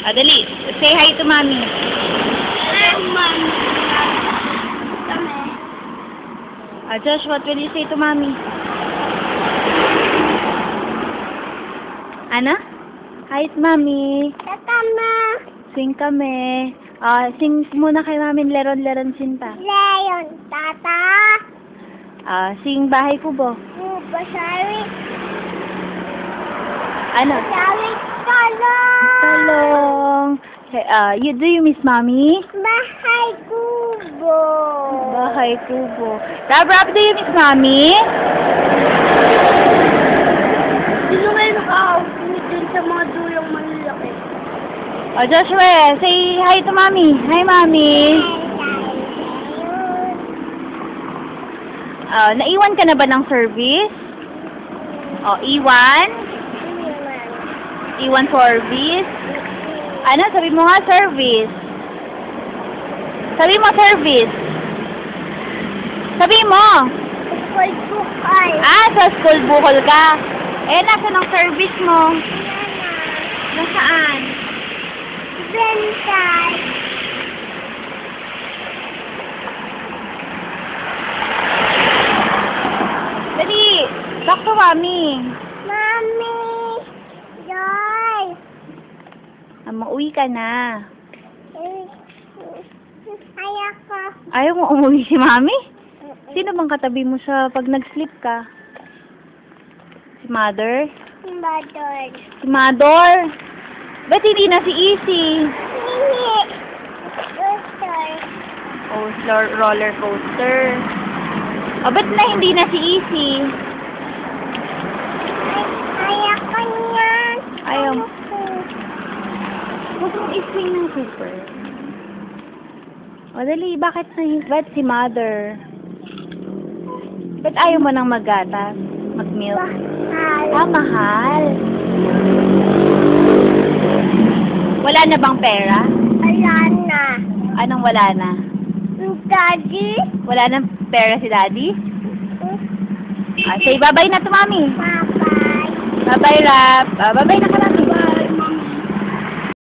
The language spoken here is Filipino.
Ah, dali. Say hi to mommy. Ah, Josh, what will you say to mommy? Ano? Hi to mommy. Tatama. Sing kami. Ah, sing muna kay mami. Leron-leron sinta. Leon. Tata. Ah, sing bahay kubo. Pasari. Ano? Pasari. Talong. Talong. Okay, do you miss mommy? Bahay kubo. Bahay kubo. Rab, do you miss mommy? Sino ngayon nakauwi dun sa mga dulong malalaki? Oh, Joshua, say hi to mommy. Hi, mommy. Naiwan ka na ba ng service? Oh, iwan? Iwan service? Ano? Sabi mo nga service. Sabi mo service. Sabi mo. Bukol-bukol. Ah, sa school bukol ka. Eh, nasa ng service mo? Nasaan? Bentay. Dali. Talk to mommy. Mami. Joy. Mauwi ka na. Ayoko. Ayaw mo umuwi si mami? Sino bang katabi mo sa pag nag-sleep ka? Si mother? Badol. Si mother? Ba't hindi na si Easy? Hindi. Gustoy. Oh, roller coaster. Oh, ba't na hindi na si Easy? Ayoko niyan. Ayaw. Ayoko. Huwag mong i-swing ng super. O, dali, ba't si mother? Ba't ayaw mo nang mag-gatas? Mag-milk? Mahal. Ah, mahal. Wala na bang pera? Wala na. Anong wala na? Daddy? Wala nang pera si daddy? Ah, say bye-bye na to, mami. Bye-bye. Bye-bye, Rap. Bye-bye na ka, mami. Bye.